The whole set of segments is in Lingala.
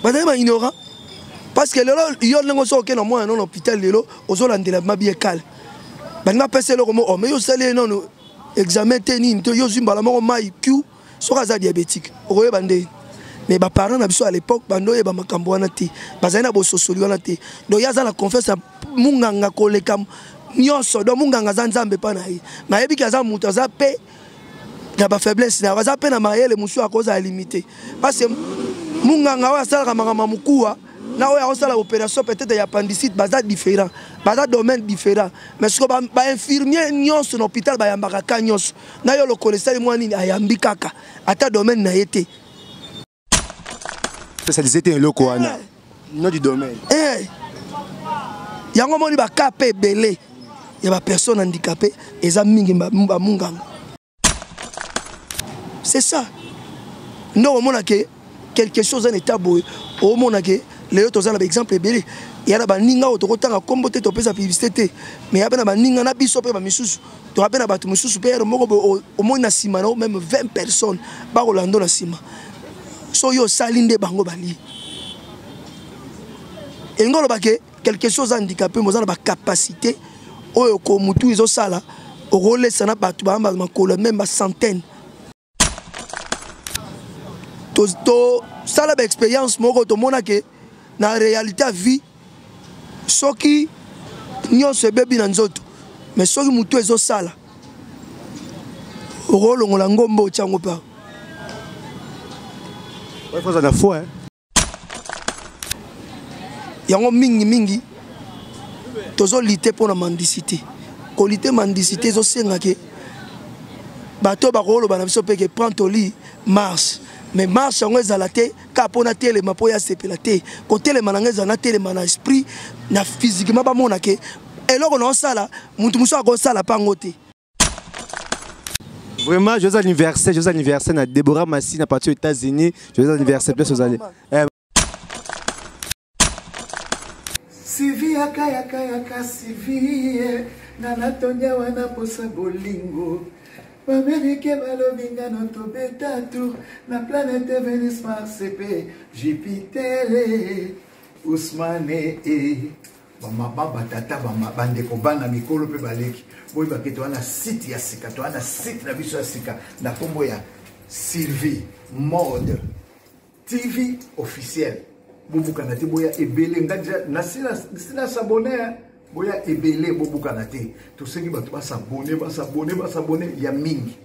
bazali ba ignorant parce que lelo yo ndenge so ke na moi non hôpital lelo ozolandela mabie kale bana pese lelo mo mais yo sali non examen teni to yo zimbala moko mai Q so kaza diabétique okoye bande mais ba parents na biso à l'époque bando ye ba makambo wana te bazali na bo sosoli wana te donc yaza la confiance munganga koleka nyonso donc munganga za nzambe pa na ye na yebi kaza mutu aza pe na ba faiblesse na aza pe na mayele musu akoza limité parce que munganga wa sala kamanga mukua na oya osala opération peut-être ya appendicite baza différent baza domaine différent mais ce que ba infirmier nyonso na hôpital ba yambaka ka nyonso na yo lo cholestérol moi nini ayambi kaka ata domaine na yete spécialisé te loko wana non du domaine yango moni ba kapé belé ya ba personne handicapée eza mingi ba munganga c'est ça non on mona que quelque chose en état boy au mona que les autres ont exemple belé il y a ba ninga otokotanga kombo te to pesa publicité mais ya ba ninga na biso pe ba misusu to rapena ba misusu pe moko au moins na sima na même 20 personnes ba rolando na sima so yo salinde bango bali engolo bake quelque chose handicapé mozana ba capacité oyo ko mutu izo sala rôle sana batu ba makolo même ba centaine to sala ba expérience moko to mona ke na réalité à vie soki nyonso bebi na nzoto mais soki mutu izo sala rôle ngola ngombo chango pa. Il faut en foi. Yango mingi tozo lutter pour la mendicité. Ko lutter mendicité zo senga ke bato ba rolo bana biso pe ke prend au lit marche mais marche yango ezala te ka pona tele mapo ya sepela te ko tele mananga ezana tele mana esprit na physiquement ba mona ke eloko na sala mutu muso ko sala pango te. Vraiment, joyeux anniversaire à Deborah Massi, à partir aux États-Unis. Joyeux anniversaire, plus aux années. Sivi yaka Sivi Nanatonya wana posa bolingo Bamerike balobinga no tobetatu Na planète Vénus Mars EP Jupiter Ousmane Bamba tata bande ko bana mikolo pe baleki boy baketo wana site ya sika to wana site na biso ya sika na kombo ya Sylvie Mode TV officiel bobuka na te boya ebele ngaja na sina s'abonner boya ebele bobuka na te to sengi bato ba s'abonner ya mingi.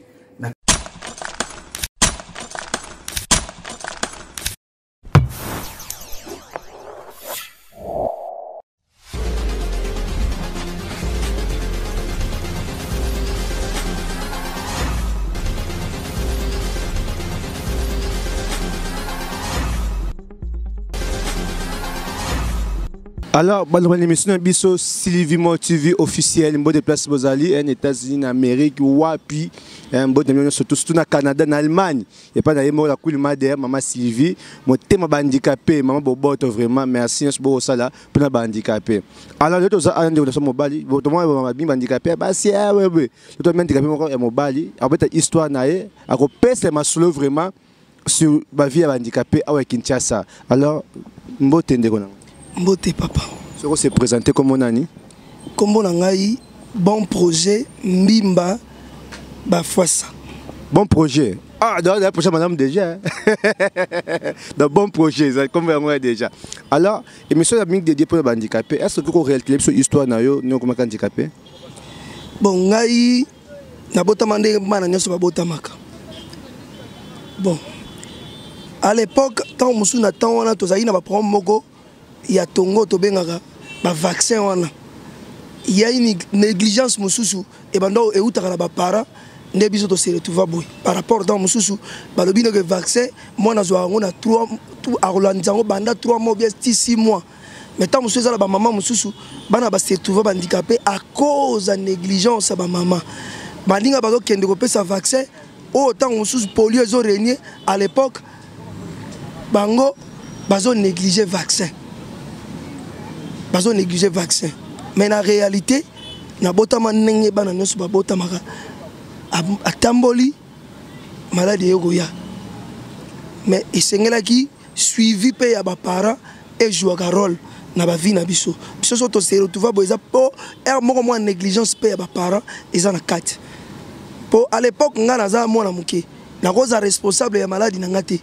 Alors, dans l'émission de Sylvie Mo TV officiel, un beau déplace Bozali, en États-Unis, en Amérique, puis un beau déplace surtout au Canada, en Allemagne. Et pas d'ailleurs, la cool madère, maman Sylvie, mon thème handicapé, maman Boboto vraiment, merci, c'est beau ça là, pour la handicapé. Alors, les autres ont dit que mon bali, votre moi, bien handicapé, bah si, ouais, tout le monde handicapé, mon bali, après histoire naïe, à repérer c'est ma solo vraiment sur ma vie handicapé à Kinshasa. Alors, beau thème de Mbote papa. Ce qu'on s'est présenté comme on a dit. Comme on a dit, bon projet, Mbimba, Bafouassa. Bon projet. Ah, dans le projet, madame déjà. Dans bon projet, comme on a déjà. Alors, émission de dédiée pour les handicapés. Est-ce que vous réalisez sur l'histoire de comment handicapé? Bon, ngai na botamande mana nyoso ba botamaka. Bon. À l'époque, tant musu na tant wana tozali na ba problème moko. Il y a Tongo Tobengara, ba vaccin wana. Il y a une négligence mususu et bando e utaka ba para ne biso to se retrouva boy. Par rapport dans mususu, ba lobino que vaccin moi na zo ngona 3 tout a Rolandzango banda 3 mois bien 6 mois. Mais tant mususu za ba maman mususu bana ba se retrouva handicapé à cause de négligence ba maman. Balinga bazo kende ko pesa vaccin autant mususu polio zo régner à l'époque bango bazo négliger vaccin. Bazo négliger vaccin. Mais en réalité, na botama nenge bana nyoso ba botamaka atamboli maladie yogoya. Mais isengelaki suivi pe ya ba parents et jouer un rôle na ba vie na biso biso so to se retrouver boza po moko mo négligence pe ya ba parents eza na kati po à l'époque nga naza mwana muke na koza responsable ya maladie na ngate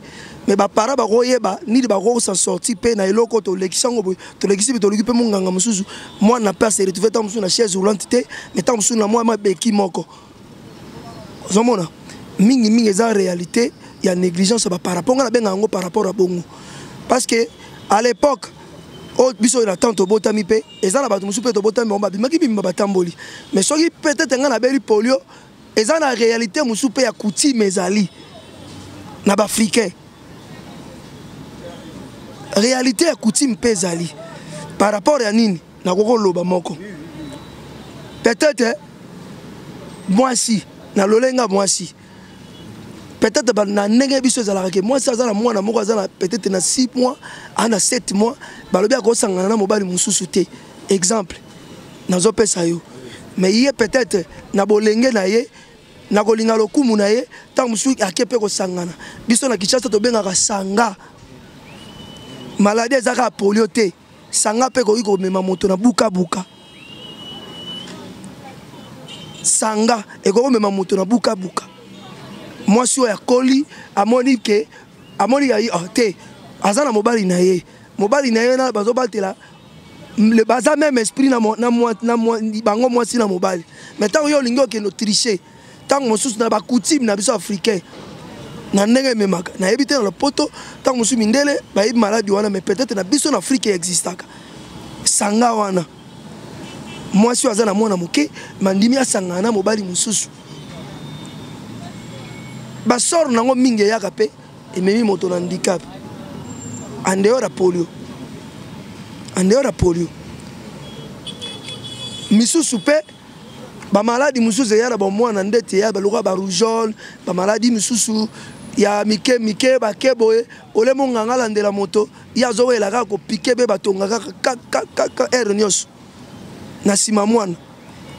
mais ba parents ba koyeba ni ba ko s'en sortir pe na eloko to lekisango boy to lekisi to lekipe munganga musuzu moi na pas se retrouver tant musuzu na chaise roulante te mais tant musuzu na moi ma beki moko zomona mingi eza réalité ya négligence ba par rapport na benga ngo par rapport à bongo parce que à l'époque o biso na tante botami pe eza na bato musuzu pe to botami ba bimaki bimba batamboli mais soki peut-être nga na beli polio eza na réalité musuzu pe ya coutume ezali na ba africain réalité ya coutume pe ezali par rapport ya nini na koko loba moko peut-être moi si na lolenga moi si peut-être na ndenge biso ezalaka ke moi ça na mwana moko azala peut-être na 6 mois ana 7 mois balobi akosangana na mobali mususu te exemple nazo pesa yo mais yé peut-être na bolenge na ye na kolinga lokumu na ye tant mususu akepe kosangana biso na Kinshasa to bengaka sanga maladie ezaka polio te sanga pe ko iko mema moto na buka buka sanga eko mema moto na buka buka moi si ya koli amoni ke amoni ya te azana mobali na ye na bazo batela le baza même esprit na bango moi si na mobali mais tant yo lingo ke no tricher tant mosusu na ba coutume na biso africain na ndenge memaka na ebité na poto tant mosusu mindele ba yi maladie wana mais peut-être na biso na Afrique existaka sanga wana moi si azana mwana moke mandimi asanga na mobali mosusu ba sor nango mingi yaka pe ememi moto na handicap en dehors de polio misusu pe ba maladie misusu ya ba mwana ndete ya ba loka ba rougeole ba maladie misusu ya mike ba keboye ole monganga landela moto ya zo elaka ko piquer be batonga ka ernios na sima mwana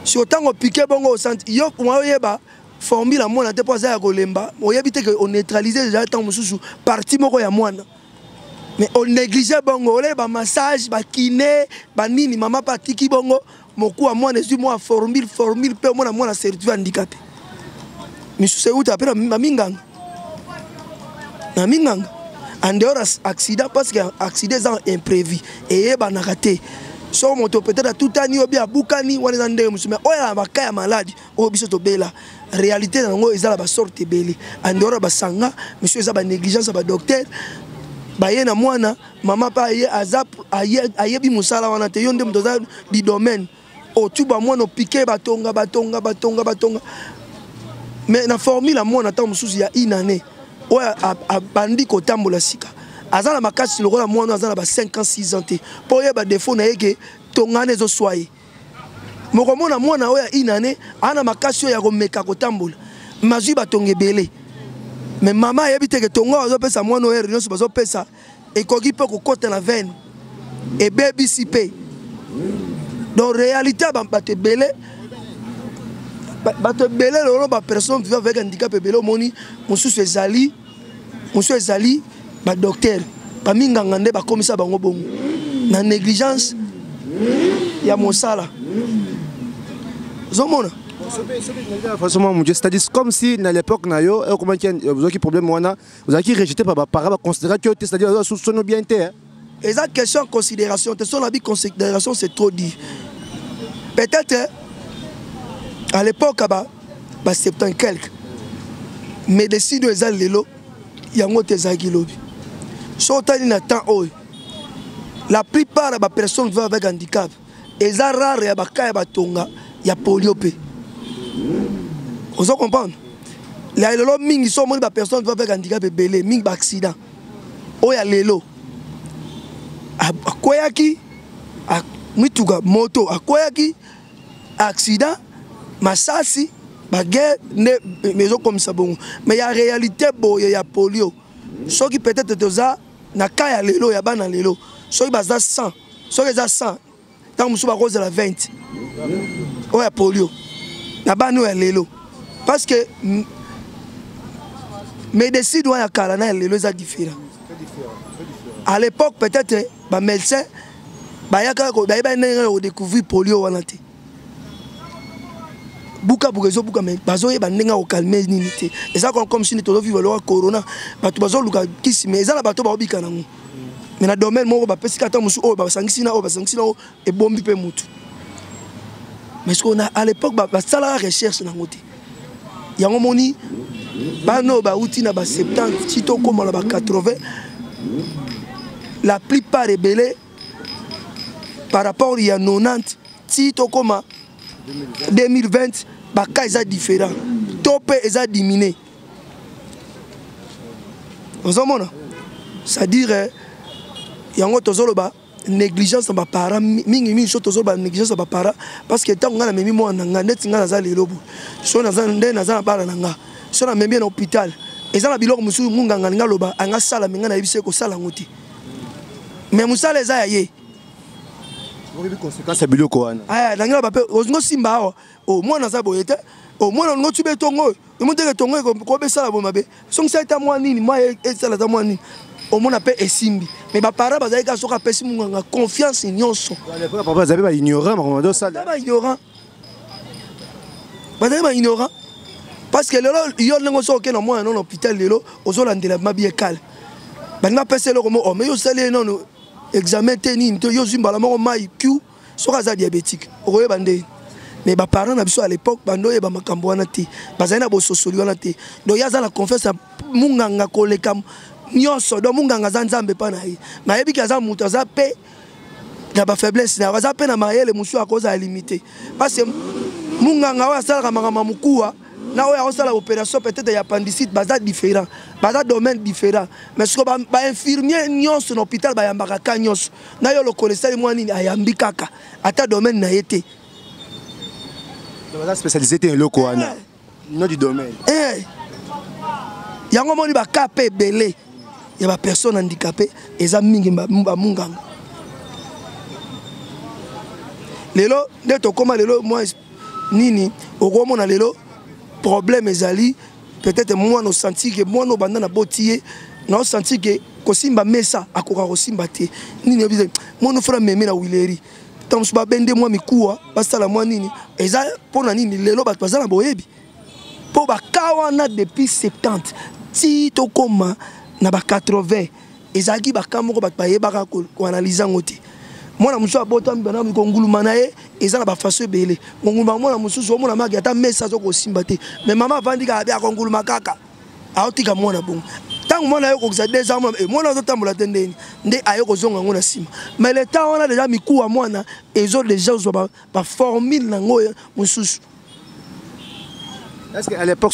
si otango piquer bongo au centre yo yeba formule mwana te poza ya kolemba oyebite que on neutraliser déjà tant mususu partie moko ya mwana mais on négligeait bongo ole ba massage ba kiné ba nini mama patiki bongo moku a mwana ezu moi formule pe mwana certificat handicapé misusu uta pe na minganga en dehors accident parce que accident est imprévu et yeba na raté so moto peut-être tout ani obi abukani wana ndenge musume oya bakaya maladi o biso to bela réalité nango ezala ba sorte belé en dehors ba sanga monsieur eza ba négligence ba docteur ba ye na mwana mama pa ye azap ayebi musala wana te yonde mtoza di domaine o tuba mwana piquer batonga mais na formule mwana ta mususu ya inane oya bandi ko tambola sika azala makasi lokola mwana azala ba 5 ans 6 ans te po ye ba défaut na yeke tongane zo soye moko mona mwana oya inane ana makasi ya ko meka ko tambola mazui ba tonge belé mais maman yebite ke tongo azo pesa mwana oya nyonso bazo pesa ekoki pe ko kota na veine et baby sipe donc réalité bato belé lolo ba personne vivant avec handicap belé moni mususu ezali ba docteur ba minganga nde ba komisa bango bongo na négligence ya mosala zomona c'est-à-dire comme si à l'époque nayo comment vous avez problème wana vous avez rejeté par parents considérer que c'est-à-dire son bien été et ça question considération te son avis considération c'est trop dit peut-être à l'époque ba 70 quelque mais décide de lelo yango tezaki lobi so tani na temps oyo la plupart des personnes vivant avec handicap et ça rare ya bakaya batonga ya polio pe vous comprenez la lelo mingi so moni ba personnes vivant avec handicap belé mingi ba accident oya lelo akoyaki mituka moto akoyaki accident masasi baguerre maison comme ça bon mais il y a réalité boye ya polio ce qui peut-être toza na kaya lelo ya bana lelo ce qui baza 100 ce qui za 100 tant musu ba cause la 20 oya polio na bana ya lelo parce que médecine doit ya kala na lelo za différent À l'époque, peut-être, les médecins, ils découvrir polio. Buka bugezo buka mais bazo e bandenga au calmer ni nité et ça comme si nous vivons le corona bato bazo luka kisi mais ça la bato ba obika nango mais na domaine moko ba pesika ta musu o ba sangisi na e bombi pe mutu mais ce qu'on a à l'époque ba sala recherche nango té yango moni bano ba uti na ba 70 tito comme na ba 80 la plupart rebellés par rapport il y a 90 tito comme 2020 baka eza différent topé eza diminué ozomona c'est-à-dire yango tozoloba négligence na parents mingi so tozoloba négligence na parents parce que tant nga na memi mo na nga net nga za lelo bu so na za nde na za bala na nga so na memi na hôpital eza na biloko musu munga nga loba anga sala menga na yebise ko sala ngoti mais musala eza ya ye conséquence ya biloko wana aya nangela bape ozingo simba awa o mwana za boyete o mwana ngo tube tongo imuteke tongo ko besala bo mabe songisa eta mwa nini mwa esala ta mwa nini o mona pe esimbi mais ba para bazali ka soka pesi munga confiance nyonso papa bazali ba ignorant makomando sala ba ignorant ba ignorant parce que lelo yo lengo so ke na mwana non hôpital lelo ozolandela mabi ekal banga pese loko mo o mais yo sale non examen tenini to yo zimbala moko mai Q soka za diabétique okoye bande mais ba parents na biso à l'époque bando ye ba makambo wana te bazali na bo sosoli wana te donc ya za la confiance munganga koleka nyonso donc munganga za nzambe pa na ye na yebi ka za mutu za pe na ba faiblesse na za pe na mayele musu akoza limité parce que munganga wa sala makama mukuwa na oya osala opération peut-être ya appendicite baza différent baza domaine différent mais ce que ba infirmier nyonso na hôpital ba yambaka ka nyonso na yo lo cholestérol moi nini ayambi kaka ata domaine na yete baza spécialisé te loko wana non du domaine yango moni ba kapé belé ya ba personne handicapée eza mingi ba munganga lelo nde to koma lelo moi nini okomona lelo problème ezali peut-être moi no senti que moi no banda na botier no senti que kosimba mesa akoka kosimba te nini bize moi no fera meme na wileri tant so ba bende moi mikuwa basala moi nini eza pona nini lelo ba bazala boyebi po ba kawana depuis 70 ti to koma na ba 80 ezaki ba kamoko ba bayeba ko analyser ngoti mwana musu abota mbana mikonguluma na ye eza na ba faso ebele ngonguluma mwana mususu omona magi ata mesa zo kosimba te mais mama vandika abi akonguluma kaka aotika mwana bongo tango mwana yo kokisa 2 ans mwana zo tambola te ndeni nde ayo kozonga ngo na sima mais le temps on a déjà mikuwa mwana ezo déjà zo ba formule nango mususu. Est-ce qu'à l'époque,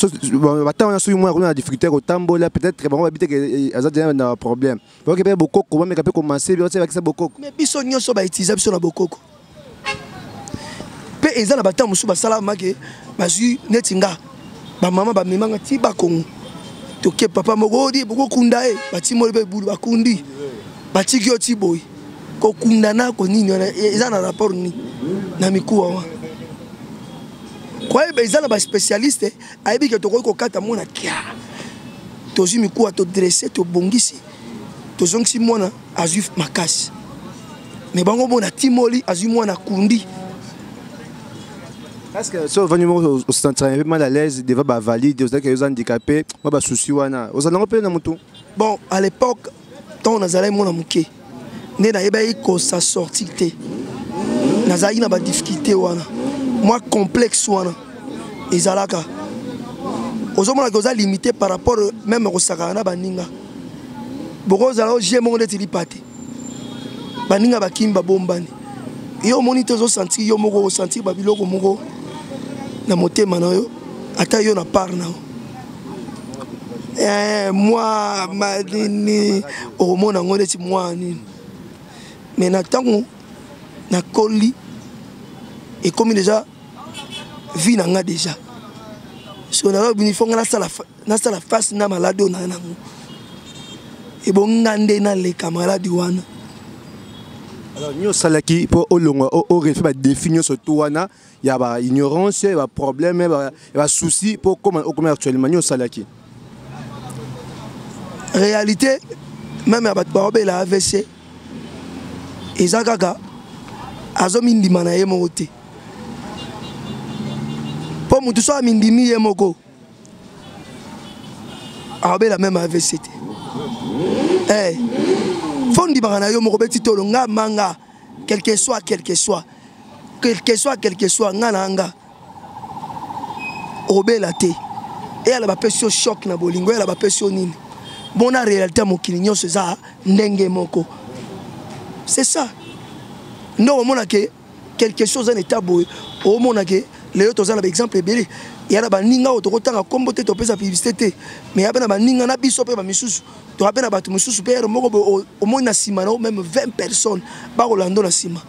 on a souvent eu des difficultés au tambola, peut-être qu'on va habiter que un problème. Donc il y a beaucoup de mais peut commencer avec ça beaucoup. Mais biso nyonso ba utiliser biso na bokoko. Pe eza na batam musu basala make bazu netinga. Ba mama ba mimanga ti ba kongo. To ke papa mogodi boko kunda e ba ti mo be bulu ba kundi. Ba ti kyo ti boy. Ko kunda na ko nini eza na rapport ni na mikuwa wa. Quoi ils ont des spécialistes aibi que to ko kata mona kia tozi mikuwa to dresser to bongisi to zongsi mona azuf makasi mais bango bona timoli azu mona kundi parce que so venu au centre un peu mal à l'aise devant ba valide aux que handicapés moi ba souci wana aux allons pe na mutu bon à l'époque tant nazala mona muke ne na yeba ko sa sortie té nazali na ba difficulté wana moi complexe wana ezalaka ozomona que limité par rapport même au sakana baninga boko zala je monde ti lipate baninga bakimba bombani yo monite zo sentir yo moko sentir ba biloko moko na motema na yo ata yo na par na moi madini o mona ngone ti moi ni mais na tango na koli et comme déjà vie nanga déjà so na bini fonga na sala face na malade na nango et bon ngande na le camarade wana alors nyo salaki pour olongo o refait ba définir ce tout wana ya ba ignorance ya ba problème ya ba souci pour comment actuellement nyo salaki réalité même à battre la AVC et Zagaga azo mindima na yemo te pour mutu so mindimi yemoko la même AVC te fondi bana yo moko beti tolo nga manga quel que soit nga nanga obela te et elle va passer choc na bolingo elle va passer nini bon la réalité mokili nyonso za ndenge moko c'est ça non mona que quelque chose en état boy au mona que les autres ont exemple belé il y a ba ninga otokotanga kombo te to pesa publicité mais ya bana ba ninga na biso pe ba misusu to apena ba misusu pe moko au moins na sima na même 20 personnes ba rolando na sima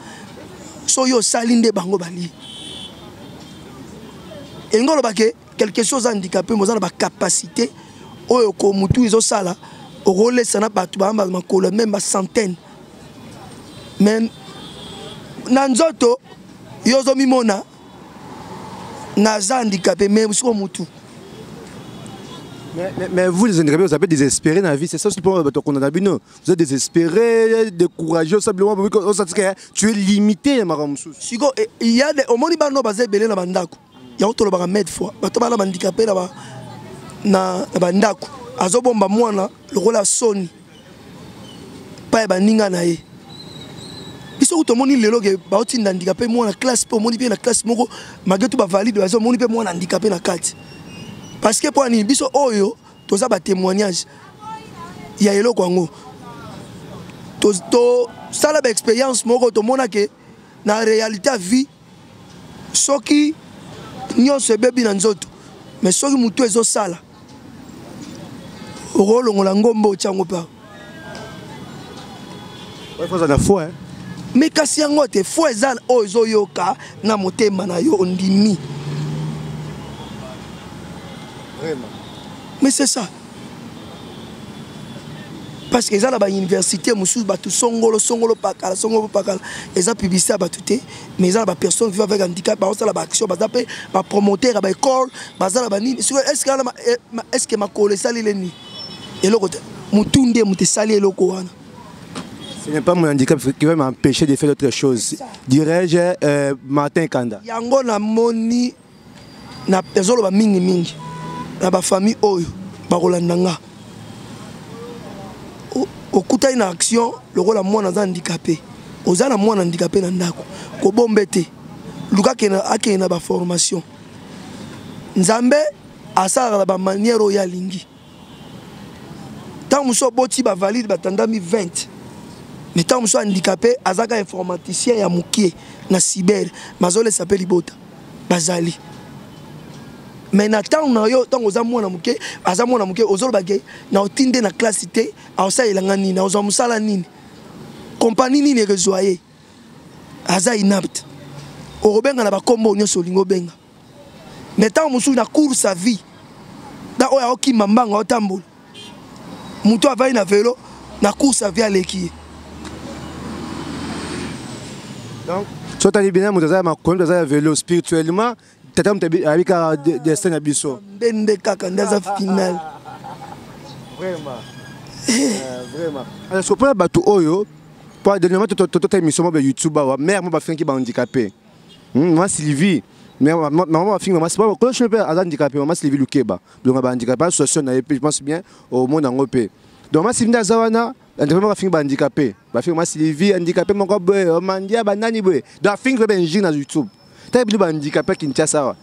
so yo salinde bango bali et ngolo ba que quelque chose handicapé mo za na ba capacité oyo ko mutu izo sala o role sana batu ba makolo même ba centaine même nanzoto yozo mimona naza handicapé même sur mutu. Mais vous les handicapés vous avez désespéré dans la vie, c'est ça aussi pour qu'on a vu. Vous êtes désespéré, découragé simplement parce que tu es limité maramusu. Sigo il y a des au moni bano bazé belé na bandako. Ya otolo ba mettre fois. Bato bana handicapé na bandako. Azobomba mwana lokola soni. Pa ba ninga na ye. Biso to moni lelo ke ba oti handicapé mwana classe po moni pe na classe moko magetu ba valide bazo moni pe mwana handicapé na kati. Parce que pour ni biso oyo toza ba témoignage ya eloko ngo. To sala ba expérience moko to mona ke na réalité vie soki nyonso bebi na nzoto mais soki mutu ezo sala rolongola ngombo chango pa. Ouais, faut ça foi hein. Mais kasi yango te foi ezal ozo yoka na motema na yo ondimi. Vraiment. Mais c'est ça. Parce que ça là ba université musu ba tout songolo pakala et ça publicité ba tout mais ça ba personne vivant avec handicap ba ça là ba action ba tapé ba promoteur ba école ba ça là ba ni est-ce que ma collègue ça les ni et le côté mutunde muté sali eloko wana. Ce n'est pas mon handicap qui va m'empêcher de faire d'autres choses. Dirais-je Martin Kanda. Yango na moni na ezolo ba mingi na ba famille oyo ba rolandanga. Okuta une action le rôle à moi dans handicapé. Ozana moi handicapé na ndako. Ko bombete. Luka kena akena ba formation. Nzambe asala ba manière ya lingi. Tant muso boti ba valide ba tandami 20. Mais tant muso handicapé azaka informaticien ya mukie na cyber mazole s'appelle Ibota. Bazali. Mais na tant na yo tant oza mwana muke aza mwana muke ozolo bagay na otinde na classe té aosa ilanga nini na oza musala nini compagnie nini rezoyer aza inapte obenga na bakombo nyonso lingo benga mais tant musu na cours sa vie da oya oki mambanga otambola mutu avai na vélo na cours sa vie aleki. Donc soit tu bien mutu za makombo za vélo spirituellement tata mtabi avec des scènes abisso bende kaka ndaza final vraiment alors ce point batu oyo pour dernièrement toute émission sur YouTube ba mère moi ba fin qui ba handicapé moi Sylvie mais maman fin maman c'est pas quand je suis handicapé maman Sylvie Lukeba donc ba handicapé association na je pense bien au monde en Europe donc moi Sylvie Zawana ndivyo fin ba handicapé ba fin moi Sylvie handicapé mon boy mandia ba nani boy donc fin ba benji na YouTube t'as bien handicapé qui tient ça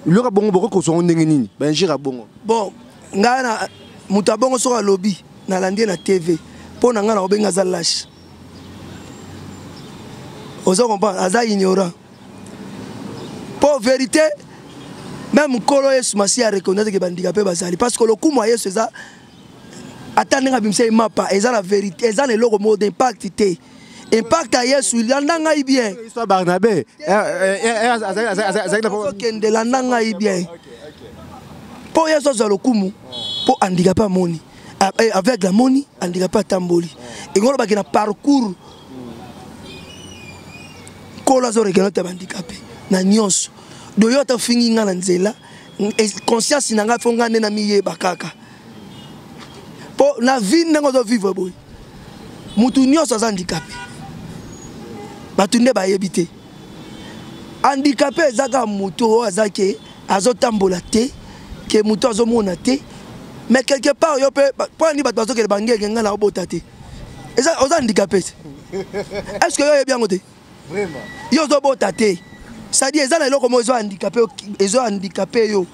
le bon beaucoup qu'on soit nini ben jira bongo bon ngana mutabongo sur la lobby na landie na TV pour ngana obenga za lâche ozo comprendre aza ignorant pour vérité même kolo yesu masi a reconnaître que handicapé bazali parce que le coup moyen c'est ça attendre bimse mapa eza la vérité eza le logo mot d'impact té impact à Yesu il landanga bien histoire Barnabé kende landanga bien pour Yesu za lokumu pour handicapé moni avec la moni handicapé tamboli et ngolo ba na parcours kola zo reconnaître handicapé na nyonso do yo ta fingi ngana nzela conscience nanga fonga na miye bakaka pour la vie nanga zo vivre boy mutu nyonso aza handicapé bato nde bayebi te handicapé ezaka mutu oyo aza ke azotambola te ke mutu azomona te mais quelque part yo mpe mpo nini bato bazokende bangenge ngai na obota te oza handicapé te est ce que yo oyebi yango te yo ozobota te c'est-à-dire eza na eloko mo ezo handicapé yo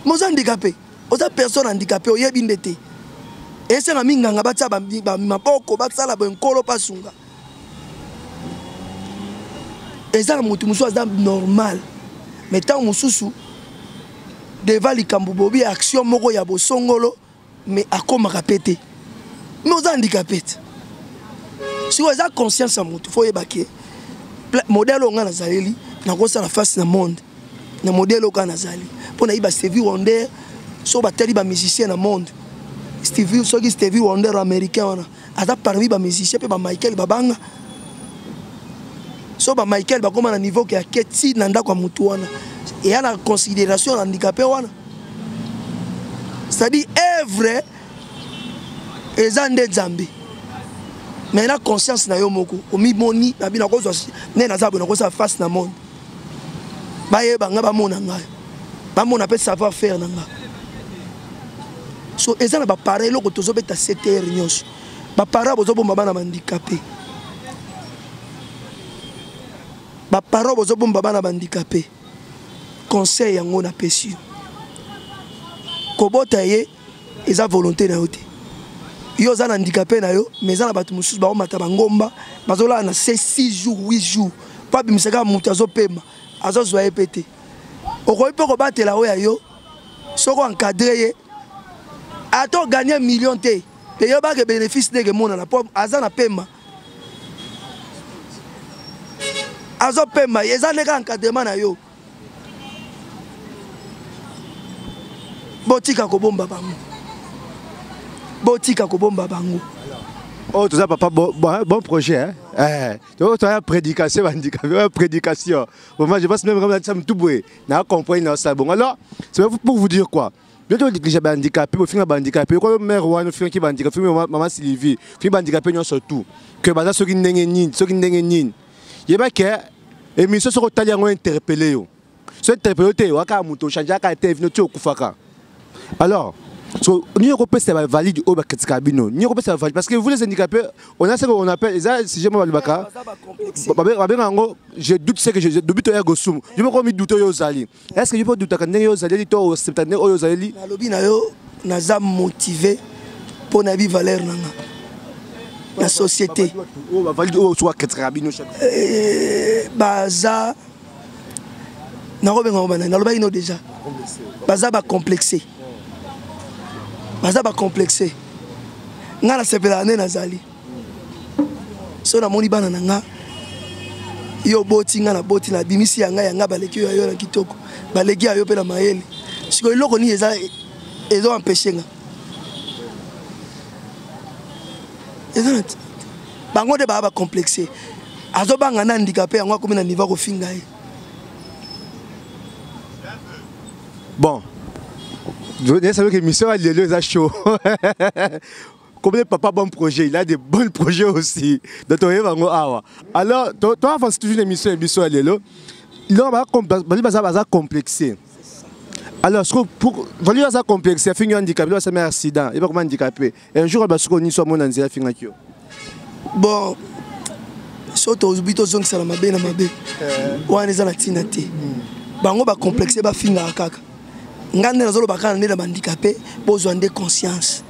moza handicapé oza personne handicapé oyebi nde te esenga minganga batia maboko basala bonkolo pasunga eza na mutu mosusu aza normal mais ntango mosusu devant likambo bobi action moko ya bosongolo mais akomaka pe te mais oza handicapé te siko eza conscience ya mutu fo yeba ke modèle onga nazaleli nakosala face na monde na modèle oka nazali mpo nayiba Stevie Wonder so batali bamusicien na monde soki Stevie Wonder américain wana aza parmi bamusicien mpe bamichael babanga so bamichael bakoma na niveau ke aketi na ndako ya mutu wana eya na considération na handicapé wana c'est-à-dire œuvre eza nde nzambe mais na conscience na yo moko omimoni na bino kozwa ne naza bona kosa face na monde bayeba nga bamona ngai bamona mpe savoir faire na nga so eza na bapare eloko tozobeta CTR nyonso bapara bozobomba bana bandicapé bapara bozobomba bana bandicapé conseil yango na pesi yo kobota ye eza volonté na yo te yo oza na handicapé na yo mais eza na bato mosusu baomata bangomba bazolala na 6 jours 8 jours mpo abimisaka moto azopema azozwa ye mpe te okoki mpe kobatela oyo ya yo soko encadre ye ata oganye million te pe yo bake bénéfice ndenge emonana mpo aza na pema azopema eza ndenge encadrement na yo botika kobomba bango botika kobomba bango oh tout ça papa bon projet hein tu as prédication handicapé prédication moi je pense même comme ça tout boué na comprendre ça bon alors c'est pour vous dire quoi bientôt déjà handicapé au final handicapé quoi mère ou un film qui handicapé maman Sylvie film handicapé non surtout que baza soki ndenge nini yeba ke émission soko tali yango interpeller yo so interpeller te waka muto changer ka te vino tu okufaka alors so nous on valide au bakabino nous on valide parce que vous les handicapés on a ce qu'on appelle si je me baka je doute ce que je doute ya gosum je me comme doute yo zali est-ce que je peux douter quand yo zali to septembre yo zali na lobi na yo naza motivé pour na vie valeur nanga la société on valide au soit kabino chaque baza na robenga bana na loba ino déjà baza ba complexé baza ba complexé nga na sepela ne nazali so na moni bana nga yo boti nga na boti na bimisi yanga baleki yo na kitoko baleki yo pe na mayele siko eloko ni eza ezo empêcher nga eza bango de ba complexé azo banga na handicapé yango akomi na niveau ko finga ye bon je savais que l'émission a les chaud. Comme le papa bon projet, il a des bons projets aussi. Alors, toi avance toujours l'émission à l'élo. Là, on va complexer. Alors, pour valer ça complexer, il y a un handicapé, il y a un accident, il y a un handicapé. Un jour, on soit mon anzia finakio. Bon, surtout aux bito zone ça m'a bien m'a bien. Ouais, les anatinati. Bango ba complexer ba finga kaka. Ngande nazolo bakana ndela handicapé besoin de conscience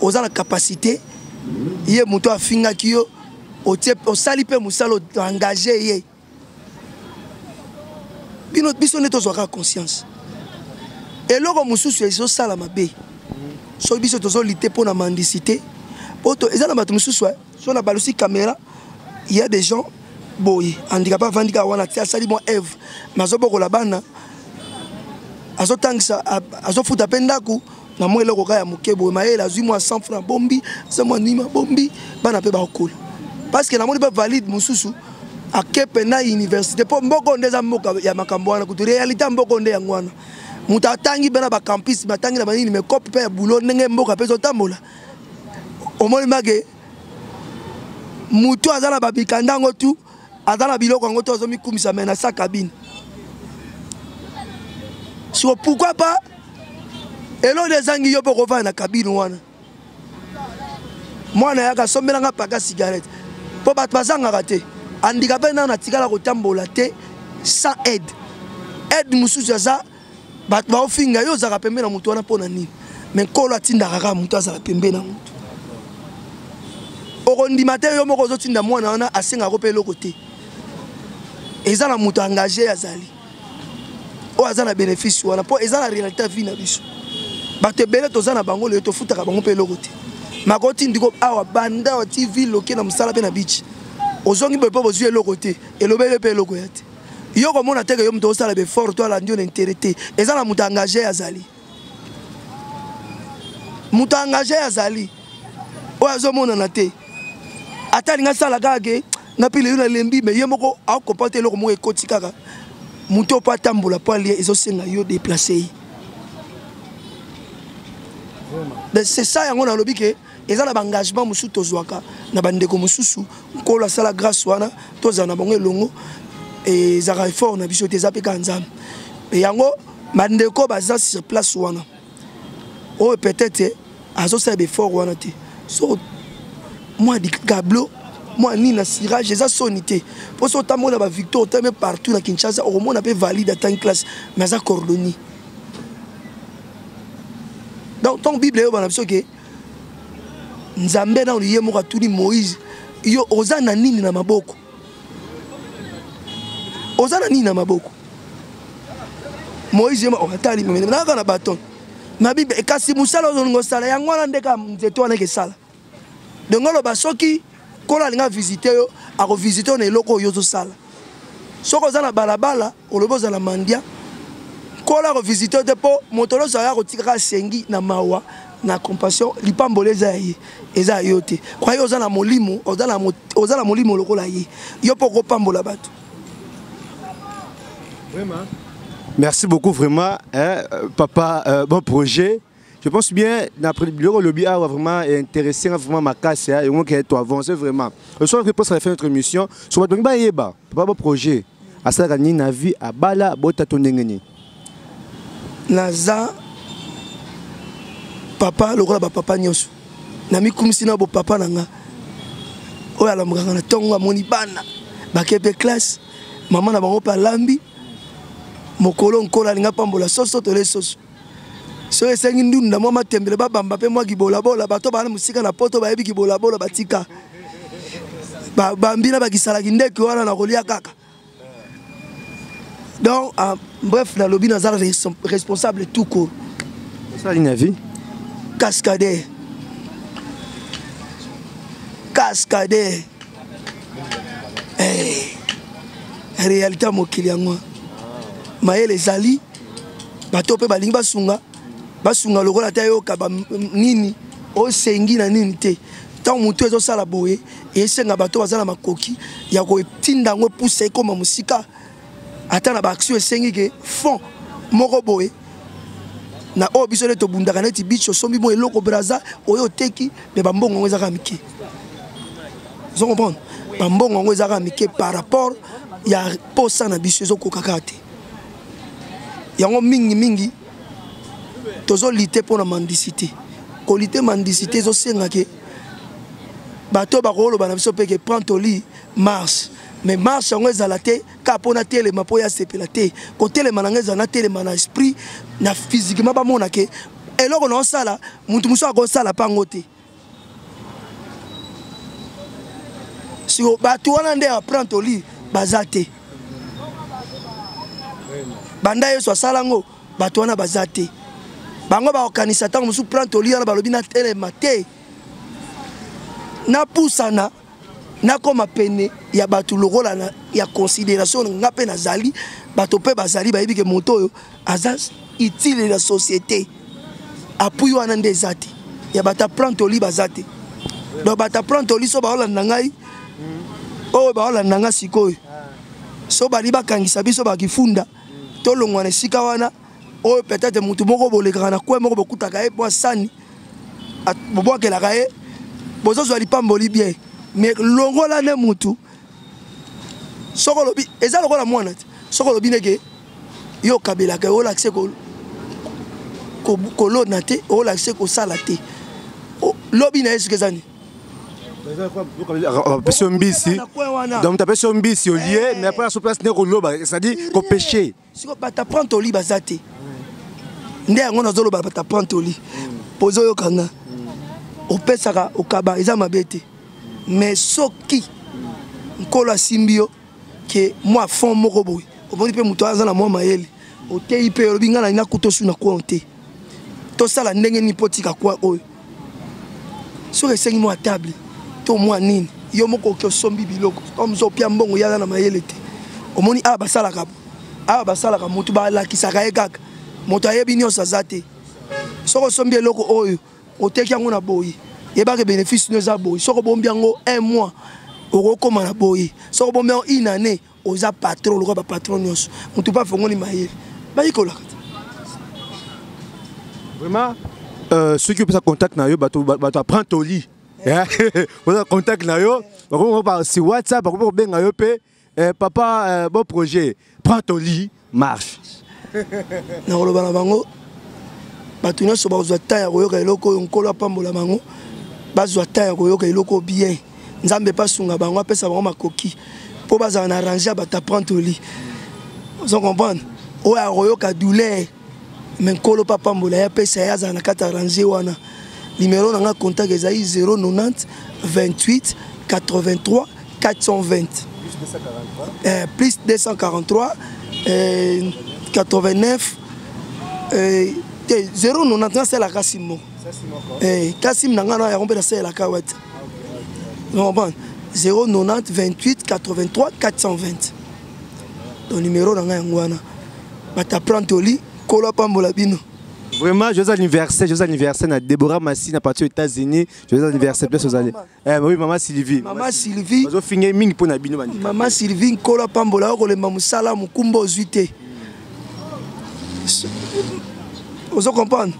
oza la capacité ye muto afinga kiyo o sali pe musalo engagé ye bino biso neto zoka conscience et loko mususu eso sala mabe so biso tozo lité pour na mendicité poto eza na bato mususu so na balusi caméra il y a des gens boy handicapé vandika wana tia sali bon Eve mazoboko la bana azotangisa azofuta pendaku na mo eloko kaya mukebo mayela azui mo 100 francs bombi ça mo nima bombi bana pe ba okula parce que na moni ba valide mususu akepe na université po mboko ndeza mboka ya makambo wana kutu réalité mboko nde yangwana muta tangi bana ba campus batangi na banini me copie pe ya boulot ndenge mboka pe zotambola omoni mage mutu azala babikandango tu azala biloko yango to azomikumisa me na sa cabine. So pourquoi pas elo des angi yo poko va na cabine wana. Mwana yaka sombelanga paka cigarette. Po bat bazanga raté. Handicapé na tikala ko tambola te sans aide. Aide mususu za bat ba ofinga yo za pembe na mutu wana pona nini. Mais kolo atinda kaka mutu za pembe na mutu. Orondi matin yo moko zo tinda mwana wana asenga ko pe lokote. Eza na mutu engagé azali. O azana bénéfice wana po eza na réalité vie na biso. Bato belé tozana bango le to futaka bango pe lokote. Makoti ndiko awa banda wa TV loké na musala pe na beach. Ozongi bepo bozue lokote elobele pe loko yate. Yo ko mona teke yo mto sala be fort to ala ndio na intérêt. Eza na mutu engagé azali. Mutu engagé azali. O azo mona na te. Atali nga sala kage na pile na lembi mais yemoko a comporter loko mo ekoti kaka. Mutu pa tambola pa lie ezo senga yo déplacer. C'est ça yango na lobi ke eza na engagement musu tozwaka na bandeko mususu ko la sala grâce wana tozana bango elongo et za effort na biso te zape kanzam et yango bandeko baza sur place wana o peut-être azo sa be fort wana te so moi di Gablo moi ni na sirage eza sonité pour so tamona ba victoire teme partout na Kinshasa au moins on peut valide en classe mais za cordoni. Donc ton Bible yo bana biso ke Nzambe na oliye mo katuli Moïse yo ozana nini na maboko. Ozana nini na maboko. Moïse yo atali me na kana baton. Ma Bible ekasi musala ozongo sala yango na ndeka nzeto wana ke sala. Donc lo basoki kola linga visiter yo ako visiter na eloko yo zo sala. Soko ozana balabala oloboza la mandia. Kola ko visiter de po motolo sa ko tikaka sengi na mawa na compassion lipamboleza ye eza yote kwa yo ozana molimo ozana molimo lokola ye yo poko pambola bato. Vraiment merci beaucoup vraiment hein, papa bon projet je pense bien d'après le lobby a vraiment intéressé vraiment ma casse et on que tu avances vraiment le soir que pour la fin de notre émission sur votre ba yeba papa bon projet à ça gagner na vie à bala bota tondengeni naza papa lokola ba papa nyoso na mikumisi na bo papa nanga oya la muganga na tonga moni bana bakepe classe maman na bango pa lambi mokolo nkola linga pambola soso tole soso so esengi ndunda mwa matembele ba bamba pe mwa gibola bola bato bana musika na poto ba yebi gibola bola batika ba bambina ba kisala kindeki wana na kolia kaka. Donc bref la lobby nazala responsable tout court. Ça une vie cascadeur réalité mokili yango mayele ezali bato pe balingi basunga lokola ta yoka nini osengi na nini te tant mutu ezosala boye esenga bato bazala makoki ya kotinda yango pousse ekoma musika ata na baaction esengi ke fond moko boye na o biso le to bundaka neti bicho sombi mo eloko braza oyo teki me bambongo ngo ezaka mike. Vous comprenez? Bambongo ngo ezaka mike par rapport ya posa na biso ezoko kakate. Yango mingi tozo lité pour la mendicité. Ko lité mendicité zo senga ke bato ba rolo bana biso peke prend au lit marche. Mais marche yango ezala te ka pona telema po ya sepela te ko telema nanga ezana telema na esprit na physiquement ba mona ke eloko na osala mutu muso akosala pango te si bato wana nde apprendre au lit bazate banda yeso asalango bato wana bazate bango ba okanisa tango musu prendre au lit na balobi na telema te na pusana na koma pene ya batu lokola na ya considération nga pe nazali bato pe bazali ba yebike moto yo azas utile la société appui wana ndezate ya bata prendre au lit bazate donc bata prendre au lit so ba olanda ngai o ba olanda nga sikoyo so bali bakangisa biso bakifunda to longwa na sika wana o peut-être mutu moko boleka na kwe moko bokutaka e po sani bobwakela kae bozo zo lipamboli bien mais longola ne mutu soko lobi eza lokola mwana soko lobi neke yo kabela ka o l'accès ko lo naté o l'accès ko salate lobi na eske zani Personne ici. Donc, tu as personne ici au lieu, mais après, la souplesse n'est pas c'est-à-dire qu'au péché. Si tu apprends ton lit, bazate. Ndé on a zolo ba t'apprends ton lit. Pozo yo kanga. Au pesaka au kaba, ils ma bête. Mais soki nkolo simbio que moi fond moko boy. Au bon pe muto azana moi mayele. Au TIP lo binga na kuto su na konte. To sala ndenge ni potika kwa oyo. Sur esengi mo table. To moi nini yo moko ko sombi biloko omzo pia mbongo yala na mayele te omoni aba sala ka mutu ba la kisaka ekaka moto ayebi nyosa zate soko sombi eloko oyo oteki yango na boyi yeba ke bénéfice no za boyi soko bombi yango 1 mois okokoma na boyi soko bombi yango une année oza patron loko ba patron nyonso mutu pa fongoni mayele ba ikola vraiment ceux qui ont ça contact na yo bato apprend au lit. Vous avez contact na yo, on va sur WhatsApp, on va benga yo pe papa bon projet, prends ton lit, marche. Na oloba na bango bato nyonso bazwa ta ya koyoka eloko oyo nkolo apambola bango bazwa ta ya koyoka eloko bien nzambe pasunga bango apesa bango makoki po bazala na arranger bato prends ton lit. Vous comprenez oyo akoyoka douleur mais nkolo papambola ya pesa ya azala na kati arranger wana. Numéro dans le contact est 090 28 83 420. Plus 243 89 090 c'est la Kassimo. Kassim Nangana a rompé la Kawat. 090 28 83 420. Ton numéro dans le t'apprends au lit, Kolo Pambolabino. Vraiment, joyeux anniversaire à Déborah Massi, à partir des États-Unis. Joyeux anniversaire, plus aux années. Oui, maman Sylvie. Maman Sylvie. Maman Sylvie, Kola Pambola, le Mamusala, Mukumbo Zuité. Vous comprenez?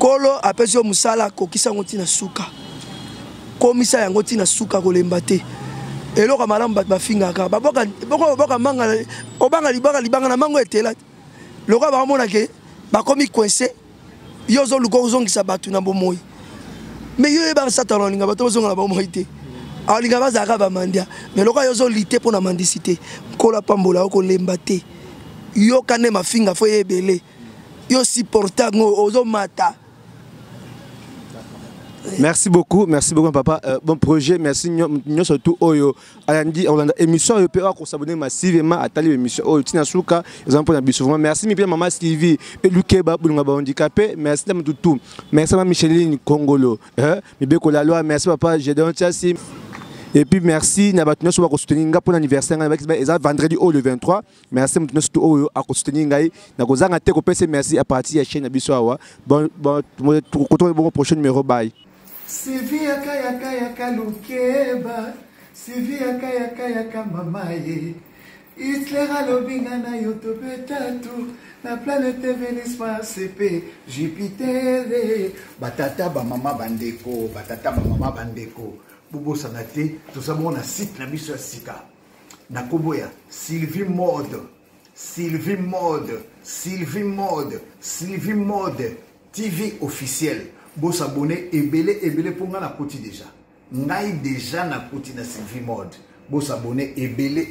Kolo appelle sur Musala, Kokisa Ngotina Souka. Komisa Yangotina Souka, Kolembate. Et là, Madame Batbafinga, Boka Manga, Obanga Libanga, na Mango était là. Le roi va monter. Bakomi coincé yozo luko zongisa batu na bomoyi mais yo eba satalo linga bato zonga na bomoyi te alinga bazaka ba mandia mais loka yozo lité pour na mendicité kola pambola ko lemba te yo kane mafinga fo yebele yo supporta ngo ozo mata. Merci beaucoup papa. Bon projet, merci nous surtout oyo. Alandi on a émission yo peut s'abonner massivement à tali émission oyo tina suka exemple na biso. Merci mi bien maman Sylvie et Lukeba bulunga ba handicapé. Merci na tout. Merci maman Micheline Kongolo. Mi be ko la loi, merci papa Gédéon Tiassi. Et puis merci na batuna so ba ko soutenir pour l'anniversaire na vendredi au le 23. Merci mutuna surtout oyo a ko soutenir ngai na ko zanga te ko pese merci à partir ya chaîne na biso awa. Bon prochain numéro bye. Sylvie yaka Lukeba, Sylvie yaka mamaye. Hitler alobinga na yotobe tatu, na planète Vénus ma CP, Jupiter. Batata ba mama bandeko, Bobo sanate, tout ça mon site na biso sika. Na koboya, Sylvie Mode, TV officiel. Bo s'abonner ebele pour nga na koti déjà. Ngai déjà na koti na Sylvie Mode. Bo s'abonner ebele.